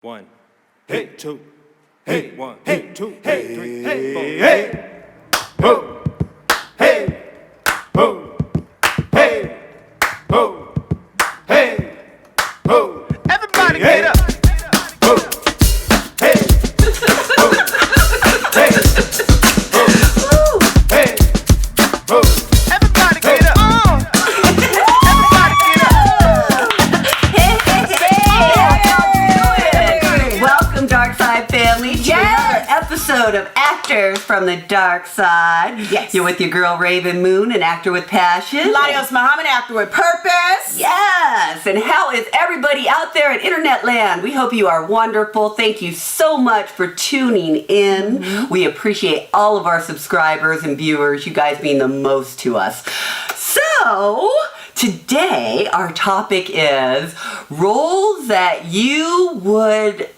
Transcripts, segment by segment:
One, hey, two, hey, one, hey, two, hey, three, hey, four, hey, ho, hey, ho, hey, ho, hey, ho. Everybody get up. Ho, hey, ho, hey, ho, hey, ho. Everybody get up. Everybody get up. Welcome, Darkside family, to another episode of Actors from the Dark Side. Yes. You're with your girl Rav'n Moon, an actor with passion. LaDios Muhammad, actor with purpose. Yes, and how is everybody out there in internet land? We hope you are wonderful. Thank you so much for tuning in. We appreciate all of our subscribers and viewers. You guys mean the most to us. So, today our topic is roles that you would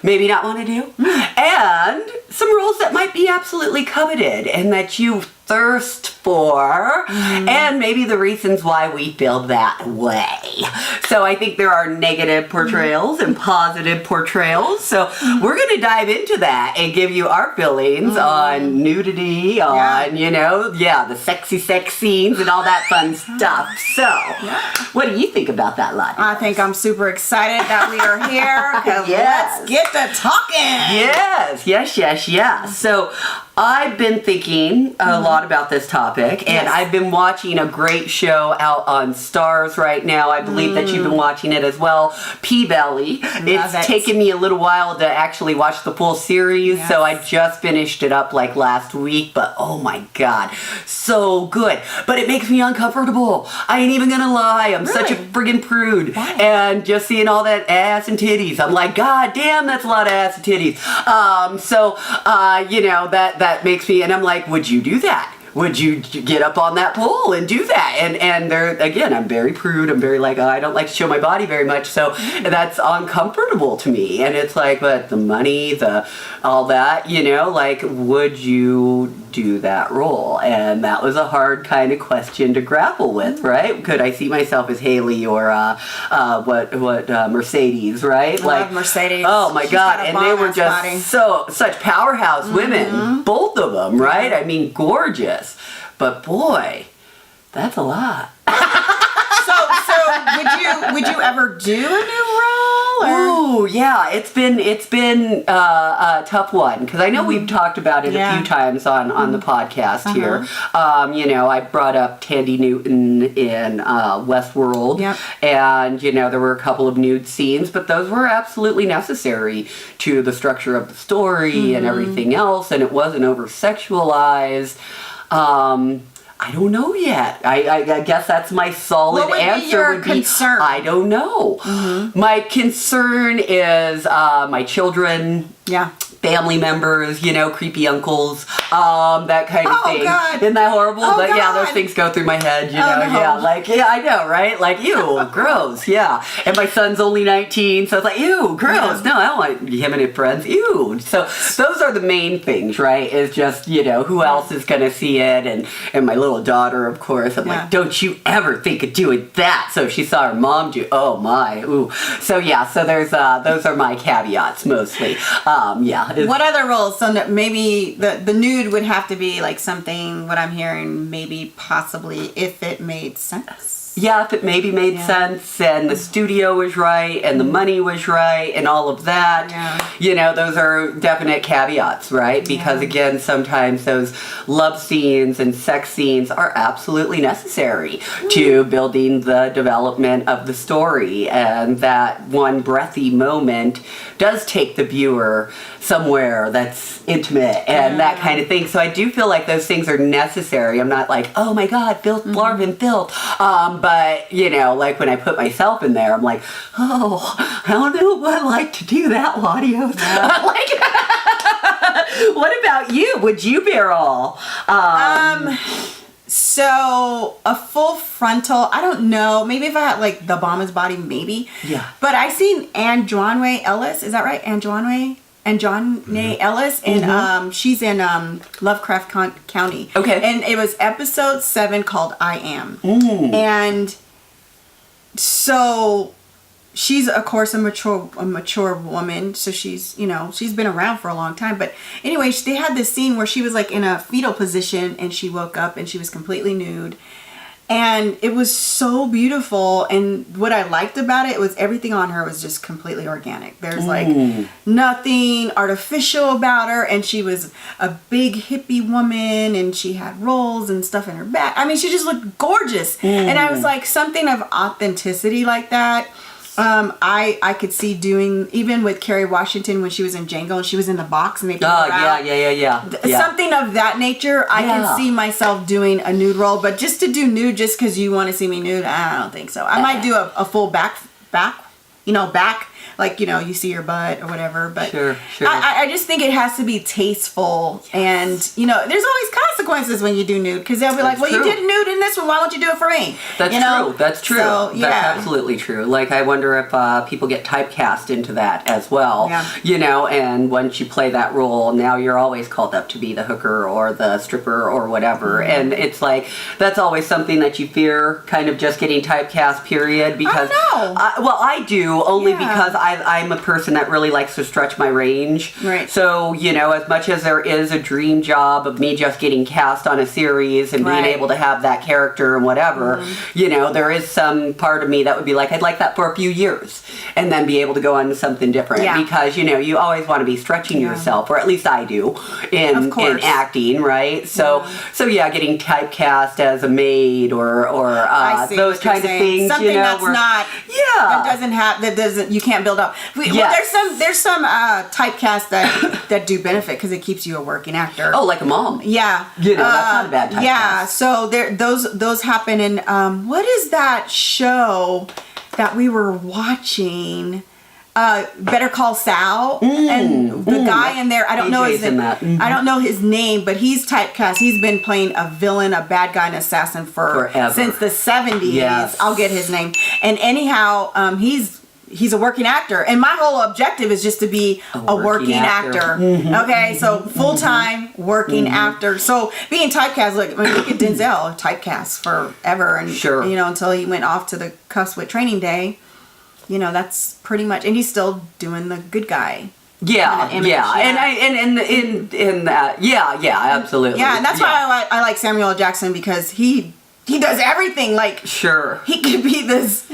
maybe not want to do, and some roles that might be absolutely coveted and that you thirst for, and maybe the reasons why we feel that way. So I think there are negative portrayals and positive portrayals. So we're going to dive into that and give you our feelings on nudity, on, the sexy sex scenes and all that fun stuff. So what do you think about that, Lottie? I think I'm super excited that we are here. 'Cause Yes. Let's get to talking. Yes. So I've been thinking a lot about this topic, and I've been watching a great show out on Stars right now. I believe that you've been watching it as well, P-Belly. It's taken me a little while to actually watch the full series, so I just finished it up like last week, but oh my god, so good. But it makes me uncomfortable. I ain't even gonna lie, I'm such a friggin' prude. Why? And just seeing all that ass and titties, I'm like, god damn, that's a lot of ass and titties. That makes me, and I'm like, would you do that? Would you get up on that pole and do that? And there, again, I'm very prude. I'm very like, I don't like to show my body very much. So that's uncomfortable to me. And it's like, but the money, all that, would you do that role? And that was a hard kind of question to grapple with, right? Could I see myself as Haley or Mercedes, right? I love Mercedes. Oh my god, and they were just such powerhouse women, both of them, right? I mean, gorgeous. But boy, that's a lot. So would you ever do a new role? Ooh, yeah, it's been a tough one, because I know we've talked about it a few times on the podcast here. I brought up Tandy Newton in Westworld, and there were a couple of nude scenes, but those were absolutely necessary to the structure of the story and everything else, and it wasn't over sexualized. I don't know yet. I guess that's my solid answer. What would be your concern? I don't know. My concern is my children. Family members, creepy uncles, that kind of thing. God. Isn't that horrible? But those things go through my head, no. I know, right? Like, ew, gross, And my son's only 19, so it's like, ew, gross. No, I don't want him and his friends, ew. So those are the main things, right? Is just, who else is going to see it? And my little daughter, of course, I'm like, don't you ever think of doing that. So if she saw her mom do, oh my, ooh. So so there's, those are my caveats mostly. What other roles? So maybe the nude would have to be like something, what I'm hearing, maybe possibly if it made sense. Yeah, if it maybe made sense and the studio was right and the money was right and all of that. Those are definite caveats, right? Because again, sometimes those love scenes and sex scenes are absolutely necessary to building the development of the story. And that one breathy moment does take the viewer somewhere that's intimate and that kind of thing. So I do feel like those things are necessary. I'm not like, oh my god, filth, Larvin, filth. But, like when I put myself in there, I'm like, oh, I don't know if I'd like to do that, LaDios. What about you? Would you bear all? So a full frontal, I don't know. Maybe if I had like the Obama's body, maybe. Yeah. But I seen Anjoanwe Ellis. Is that right? Anjoanwe Ellis, and she's in Lovecraft County. Okay. And it was episode 7 called I Am. And so she's of course a mature woman, so she's, you know, she's been around for a long time. But anyway, they had this scene where she was like in a fetal position and she woke up and she was completely nude. And it was so beautiful. And what I liked about it was everything on her was just completely organic. There's like nothing artificial about her. And she was a big hippie woman and she had rolls and stuff in her back. I mean, she just looked gorgeous. And I was like, something of authenticity like that. I could see doing, even with Kerry Washington when she was in Django and she was in the box and they put her out. Yeah. Something of that nature. I can see myself doing a nude role, but just to do nude just because you want to see me nude, I don't think so. I might do a full back, like, you know, you see your butt or whatever, but sure. I just think it has to be tasteful. And, you know, there's always consequences when you do nude, because they'll be like, well, you did nude in this one, why won't you do it for me? That's true. So, yeah. That's absolutely true. Like, I wonder if people get typecast into that as well. Yeah. You know, and once you play that role, now you're always called up to be the hooker or the stripper or whatever. And it's like, that's always something that you fear, kind of just getting typecast, period. Because, I do, only because I'm a person that really likes to stretch my range. Right. So, you know, as much as there is a dream job of me just getting cast on a series and being able to have that character and whatever, you know, there is some part of me that would be like, I'd like that for a few years and then be able to go on to something different. Because, you know, you always want to be stretching yourself, or at least I do, in acting, right? So getting typecast as a maid or those kind of things, something, you know, that doesn't you can't build up. Well, there's some typecasts that do benefit because it keeps you a working actor. Oh, like a mom. Yeah. You know, that's not a bad typecast. Yeah. So those happen in what is that show that we were watching? Better Call Saul, and the guy in there, I don't know his name, but he's typecast. He's been playing a villain, a bad guy, an assassin forever. Since the 70s. Yes. I'll get his name. And anyhow, he's a working actor, and my whole objective is just to be a working actor. Okay, so full-time working actor. So being typecast, look at Denzel, typecast forever, and you know, until he went off to the cusp with Training Day. You know, that's pretty much, and he's still doing the good guy. And that, absolutely. Yeah, and that's why I like Samuel L. Jackson, because he does everything. Like, he could be this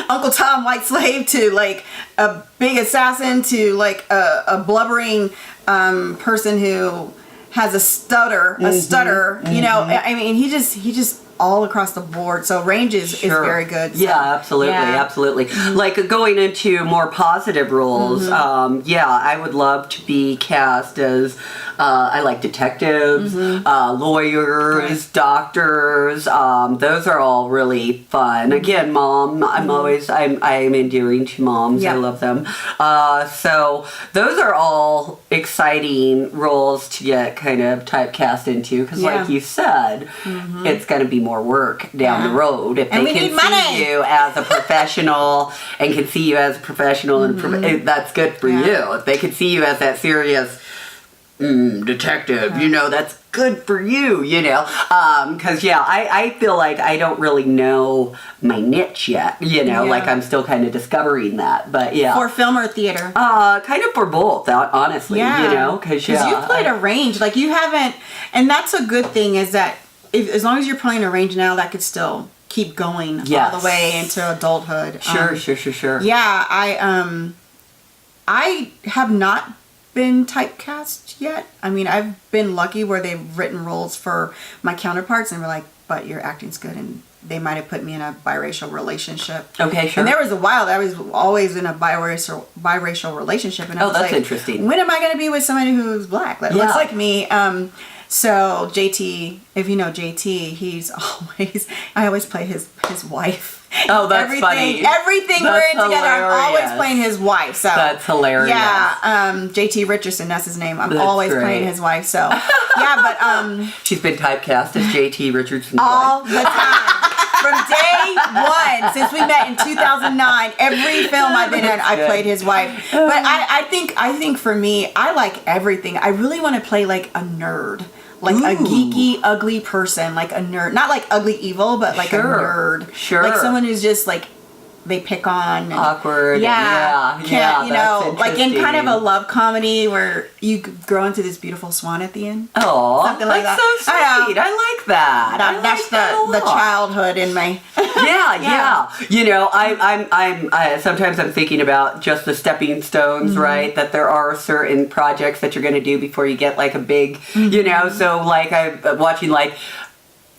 Uncle Tom white slave to like a big assassin to like a blubbering person who has a stutter. You know, I mean, he just all across the board. So range is very good. So. Yeah, absolutely. Like going into more positive roles, I would love to be cast as I like detectives, lawyers, doctors. Those are all really fun. Again, mom, I'm endearing to moms. I love them. So those are all exciting roles to get kind of typecast into, because like you said, it's going to be more work down the road if they can see you as a professional and can see you as a professional, and that's good for you. If they can see you as that serious detective, you know, that's good for you, you know, because I feel like I don't really know my niche yet, you know, like I'm still kind of discovering that, but for film or theater, kind of for both, honestly, you know, because you played a range, like you haven't, and that's a good thing, is that as long as you're playing a range now, that could still keep going all the way into adulthood. Sure. Yeah, I have not been typecast yet. I mean, I've been lucky where they've written roles for my counterparts and were like, but your acting's good, and they might have put me in a biracial relationship. Okay, sure. And there was a while that I was always in a biracial relationship, and I was that's like, interesting. When am I going to be with somebody who's black that looks like me? So JT, if you know JT, he's always, I always play his wife. Oh, that's funny. Everything we're in together, I'm always playing his wife. So that's hilarious. Yeah, JT Richardson, that's his name. I'm always playing his wife. So but she's been typecast as JT Richardson all the time. From day one, since we met in 2009, every film I've been in, I played his wife. But I think for me, I like everything. I really want to play like a nerd. Like a geeky, ugly person, like a nerd. Not like ugly evil, but like a nerd. Sure. Like someone who's just like they pick on. And, awkward. Yeah. Yeah. You know, like in kind of a interesting. love comedy where you grow into this beautiful swan at the end. Oh, Something like that's that. so sweet. I like that. That's the childhood in me. Yeah. You know, I'm sometimes I'm thinking about just the stepping stones, right? That there are certain projects that you're going to do before you get like a big, you know. So like I'm watching like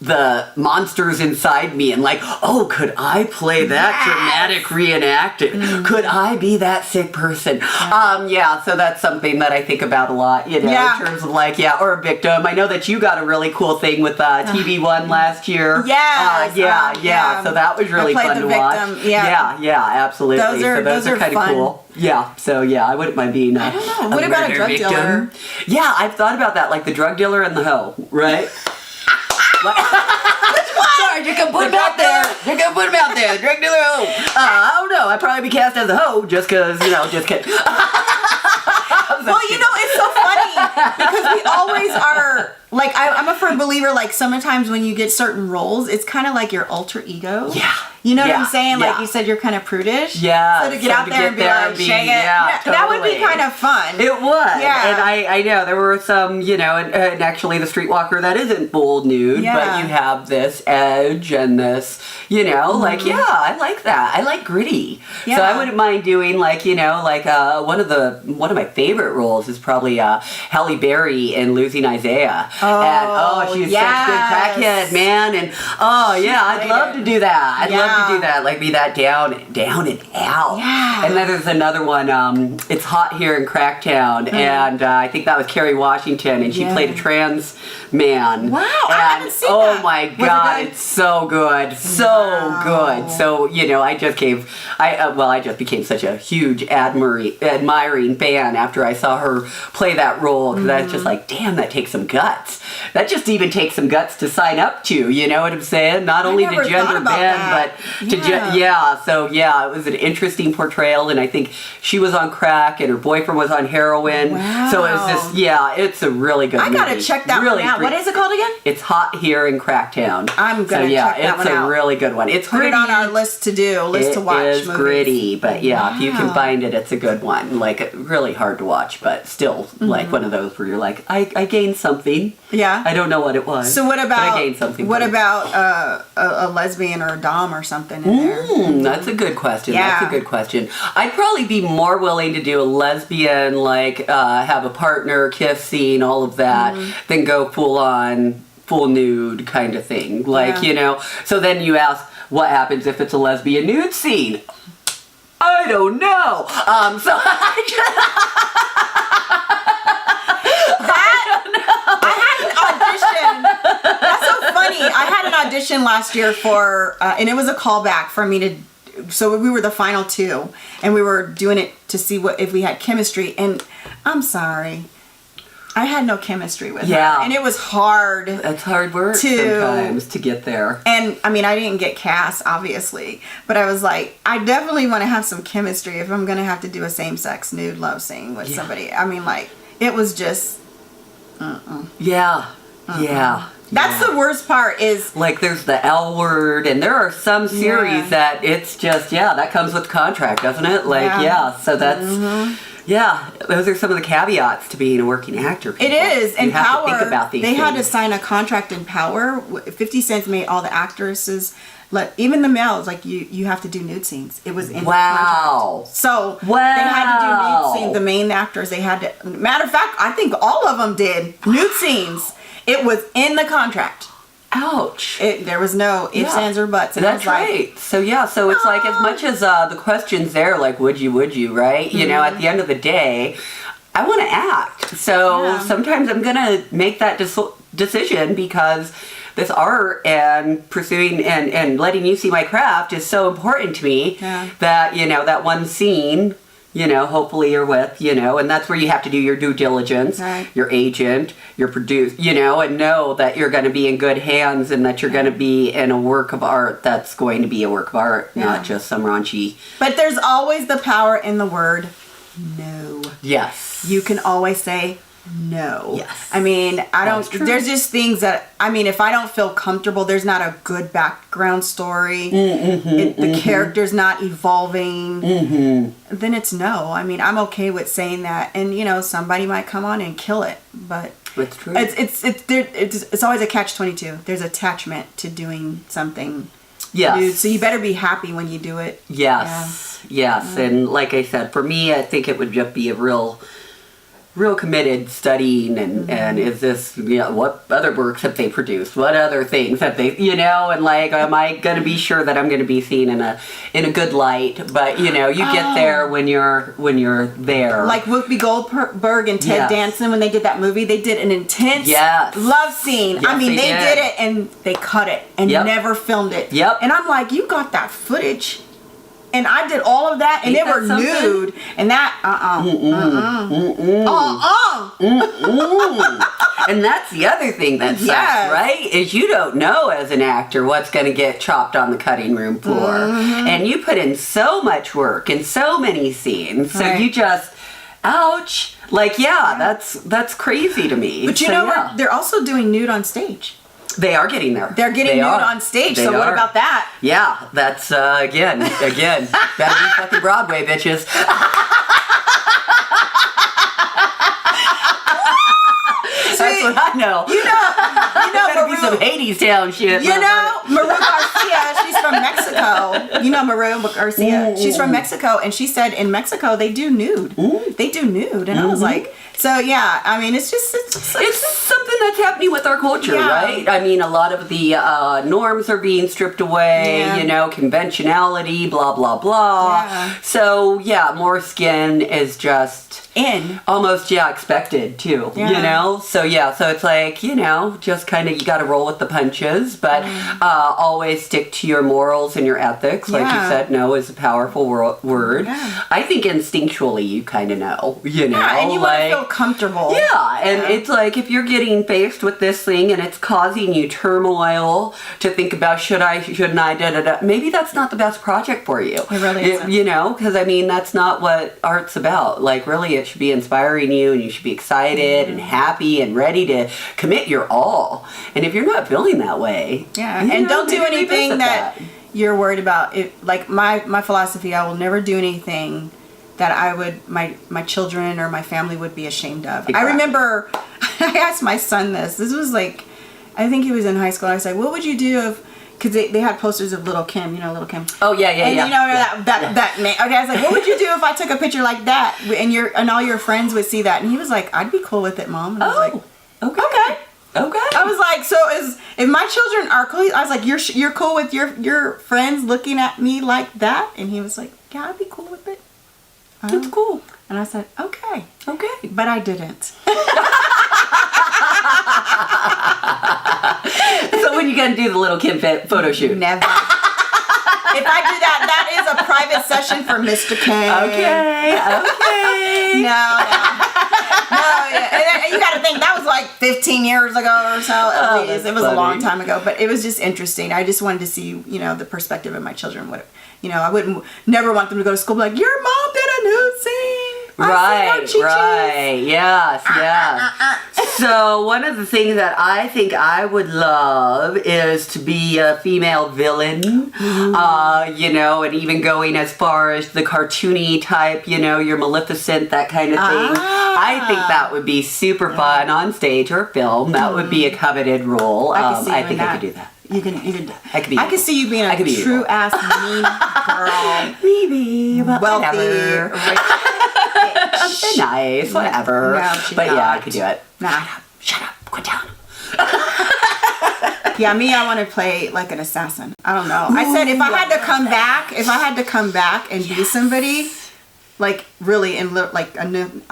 the monsters inside me and like, oh, could I play that dramatic reenacted? Could I be that sick person? So that's something that I think about a lot, you know, in terms of like, or a victim. I know that you got a really cool thing with TV One last year. So that was really fun to watch. Absolutely. Those are kind of cool. I wouldn't mind being I don't know. What about a drug dealer? Yeah, I've thought about that, like the drug dealer and the hoe, right? Sorry, you can put him out there. You can put him out there. The drug dealer hoe. I don't know. I'd probably be cast as a hoe just because, you know, just kidding. Well, you know, it's so funny because we always are, like, I'm a firm believer, like, sometimes when you get certain roles, it's kind of like your alter ego. Yeah. You know what I'm saying? Like you said, you're kind of prudish. Yeah. So to get out there and be like, shake it. That would be kind of fun. It would. Yeah. And I know there were some, you know, and actually the Streetwalker that isn't full nude, but you have this edge and this, you know, like, I like that. I like gritty. Yeah. So I wouldn't mind doing like, you know, like one of my favorite roles is probably Halle Berry in Losing Isaiah. And she's such a good crackhead, man. And I'd love to do that. I'd love to do that, like be that down and out. Yeah. And then there's another one, It's Hot Here in Cracktown, and I think that was Kerry Washington, and she played a trans man. Wow, and, I haven't seen that. Oh my God, it's so good, good. So, you know, I just became such a huge admiring fan after I saw her play that role, because I was just like, damn, that takes some guts. That just even takes some guts to sign up to, you know what I'm saying? Not only to gender bend, but to it was an interesting portrayal, and I think she was on crack and her boyfriend was on heroin. Wow. So it was just, it's a really good movie. I gotta check that one out. What is it called again? It's Hot Here in Cracktown. I'm gonna check that one out. It's a really good one. It's Put gritty. it on our list to watch. It is gritty, but if you can find it, it's a good one. Like, really hard to watch, but still, like one of those where you're like, I gained something. Yeah. I don't know what it was. So what about, but I gained something. What about a lesbian or a dom or something in there? That's a good question. Yeah. That's a good question. I'd probably be more willing to do a lesbian, like have a partner, kiss scene, all of that, than go full nude kind of thing. Like, you know, so then you ask, what happens if it's a lesbian nude scene? I don't know. So That's so funny. I had an audition last year for, and it was a callback for me to. So we were the final two, and we were doing it to see if we had chemistry. And I'm sorry, I had no chemistry with her, and it was hard. It's hard work sometimes to get there. And I mean, I didn't get cast, obviously, but I was like, I definitely want to have some chemistry if I'm gonna have to do a same-sex nude love scene with somebody. I mean, like, it was just. That's the worst part is... Like, there's the L word, and there are some series that it's just, that comes with the contract, doesn't it? Like, so that's... those are some of the caveats to being a working actor. People. It is, and Power, to think about these they things. had to sign a contract in Power. 50 Cent made all the actresses, even the males, like, you have to do nude scenes. It was in the contract. So, they had to do nude scenes. The main actors, they had to... Matter of fact, I think all of them did nude scenes. It was in the contract. Ouch. There was no ifs, ands, or buts. And that's right. So it's like, as much as the questions there, like, would you, right? You know, at the end of the day, I want to act. So sometimes I'm going to make that decision because this art and pursuing and letting you see my craft is so important to me that, you know, that one scene... You know, hopefully you're with, you know, and that's where you have to do your due diligence, your agent, your producer, you know, and know that you're going to be in good hands and that you're going to be in a work of art that's going to be a work of art, not just some raunchy. But there's always the power in the word no. Yes. You can always say no. Yes. I mean, I That's don't, true. there's just things that, I mean, if I don't feel comfortable, there's not a good background story, the character's not evolving, then it's no. I mean, I'm okay with saying that. And, you know, somebody might come on and kill it, but It's true. it's always a catch-22. There's attachment to doing something. Yes. Dude, so you better be happy when you do it. Yes. Yes. And like I said, for me, I think it would just be a real committed studying and is this, you know, what other works have they produced? What other things have they, you know, and like, am I going to be sure that I'm going to be seen in a good light? But, you know, you get there when you're there. Like Whoopi Goldberg and Ted Danson, when they did that movie, they did an intense love scene. Yes, I mean, they did. did it and they cut it and never filmed it. Yep. And I'm like, you got that footage. And I did all of that, and Ain't they were that something? nude, and that, And that's the other thing that sucks, Yes. right? Is you don't know as an actor what's going to get chopped on the cutting room floor. And you put in so much work in so many scenes. So Right. you just, ouch. Like, that's crazy to me. but you So, know, they're also doing nude on stage. they are getting there. They're getting They nude are. on stage, They so what are. about that? Yeah, that's, again, better be fucking Broadway, bitches. That's what I know. You know, Better be some Hades Town shit. You know, Maru Garcia, she's from Mexico. You know Maru Garcia? She's from Mexico, and she said in Mexico they do nude. They do nude. And I was like, so yeah, I mean, it's something that's happening with our culture, Yeah. right? I mean, a lot of the norms are being stripped away, Yeah. you know, conventionality, blah, blah, blah. Yeah. So, yeah, more skin is just in. almost, expected too, Yeah. you know? So, so it's like, you know, just kind of, you got to roll with the punches, but always stick to your morals and your ethics. Like you Yeah. said, no is a powerful word. Yeah. I think instinctually you kind of know, you know? Yeah, and you want to like, feel comfortable. yeah, and it's like if you're getting faced with this thing and it's causing you turmoil to think about should I, shouldn't I, maybe that's not the best project for you. It really isn't. You know, because I mean, that's not what art's about. Like, really, it should be inspiring you and you should be excited and happy and ready to commit your all. And if you're not feeling that way, Yeah, you and know, don't do maybe anything revisit that you're worried about. It, like my philosophy, I will never do anything that I would my children or my family would be ashamed of. Exactly. I remember I asked my son this. This was like, I think he was in high school. I was like, what would you do if, because they had posters of Little Kim, you know Little Kim. Oh yeah, And you know that name. Okay, I was like, what would you do if I took a picture like that and all your friends would see that? And he was like, I'd be cool with it, Mom. And I was like, okay. I was like, so if my children are cool, I was like, you're cool with your friends looking at me like that? And he was like, yeah, I'd be cool with it. That's cool. And I said, okay. Okay. But I didn't. So when you gonna do the Little Kim photo shoot? Never. If I do that, that is a private session for Mr. K. Okay. No. And you got to think that was like 15 years ago or so. At least. It was a long time ago, but it was just interesting. I just wanted to see, you know, the perspective of my children. What, you know, I wouldn't never want them to go to school and be like, your mom did a nude scene. Right. Yes. So one of the things that I think I would love is to be a female villain, you know, and even going as far as the cartoony type, you know, your Maleficent, that kind of thing. I think that would be super fun on stage or film. That would be a coveted role. I think I could do that. You can. I could see you being a true ass mean girl. Maybe, but Wealthy, whatever. rich. Nice, whatever. No, she's but yeah, I not. could do it. Nah. Shut up, quit down. Yeah, me, I want to play like an assassin. I don't know. I said if I had to come back and be somebody, like really, and like I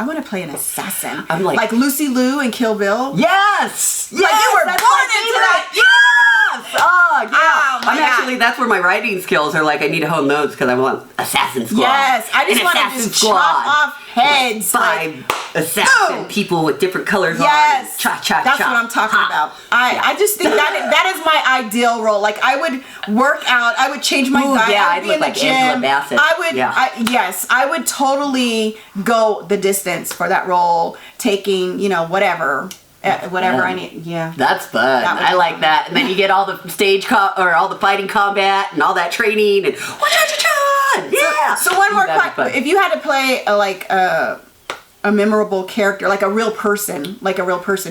want to play an assassin. I'm like Lucy Liu in Kill Bill. Yes! Like you were born into that. Yes! Oh, yeah. Oh, my I'm actually, that's where my writing skills are like, I need to hone those because I want Assassin Squad. Yes, I just An want to Assassin just chop off heads. Five assassin people with different colors Yes, on. Cha-cha-cha. that's what I'm talking about. I just think that is my ideal role. Like, I would work out, I would change my diet, yeah, I I'd would be look in the like gym. Angela Bassett. I would, Yeah. I would totally go the distance for that role, taking, whatever I need. Yeah. That's fun. That would I be like fun. that. And then you get all the or all the fighting combat and all that training and yeah. So one more That'd be question: fun. if you had to play a memorable character, like a real person,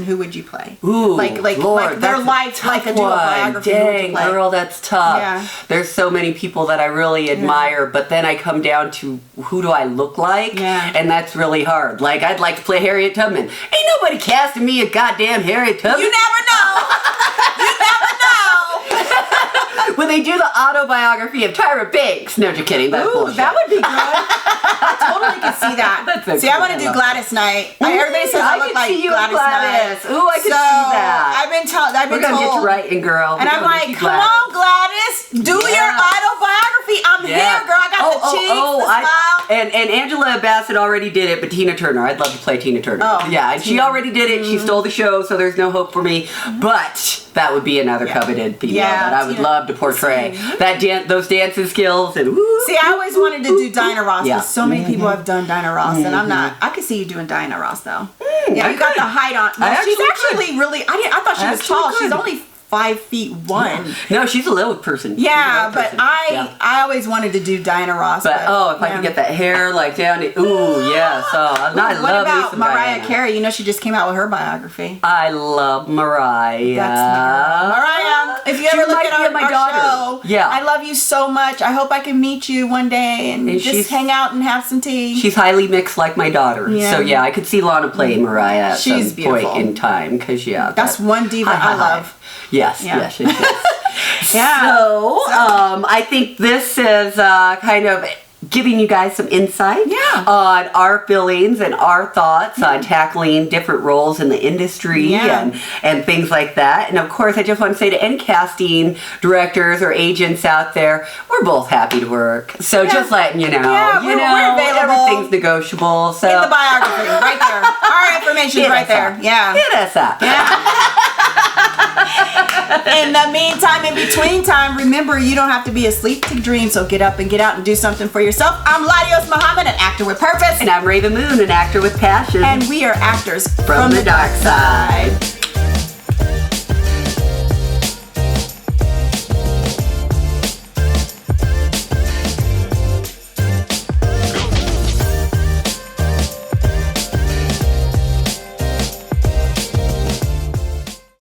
who would you play? Ooh, like Lord, their that's life, like a tough do a one. biography. Who would you Dang, play? girl, that's tough. Yeah. There's so many people that I really admire, but then I come down to who do I look like? Yeah. And that's really hard. Like, I'd like to play Harriet Tubman. Ain't nobody casting me a goddamn Harriet Tubman. You never know. You never know. When they do the autobiography of Tyra Banks. No, just kidding. That's Ooh, bullshit. that would be good. I totally could see that. That's so See, I cool. want to I do love Gladys Knight. Everybody says I look could like see you Gladys as Gladys. Knight. Ooh, I could see that. I've been told. We're gonna get you writing, girl. And We're I'm gonna like, get you come on, Gladys, do your autobiography. I'm here, girl. I got the cheeks, the smile. And Angela Bassett already did it, but Tina Turner. I'd love to play Tina Turner. Oh, yeah, and she already did it. She stole the show, so there's no hope for me. But that would be another coveted female that I would love to portray. Those dancing skills and woo. See, I always wanted to do Dinah Ross Yeah. because so many people have done Dinah Ross, and I'm not. I could see you doing Dinah Ross though. Yeah, I you got could. the height on. I No, she's actually actually really. I thought she was Actually tall. could. She's only 5'1". No, she's a little person. Yeah, She's a little but person. I always wanted to do Dinah Ross. But if I could get that hair like down to ooh yeah, so I What love me about some Mariah Diana. Carey? You know, she just came out with her biography. I love Mariah. That's the girl. Mariah, if you She ever look reminds at me of my our daughter. show, Yeah. I love you so much. I hope I can meet you one day and she's- just hang out and have some tea. She's highly mixed like my daughter. Yeah. So yeah, I could see Lana playing Mariah at She's some beautiful. point in time. Because That's one diva I love. Yes, Yeah. yes, yes, yes. Yeah. So, I think this is kind of giving you guys some insight on our feelings and our thoughts on tackling different roles in the industry and things like that. And of course, I just want to say to any casting directors or agents out there, we're both happy to work. So just letting you know, Yeah, we're available. everything's negotiable. So In the biography, right there. Our information's Hit right us there. up. Yeah. Hit us up. In the meantime, in between time, remember you don't have to be asleep to dream, so get up and get out and do something for yourself. I'm LaDios Muhammad, an actor with purpose. And I'm Rav'n Moon, an actor with passion. And we are actors from the dark side.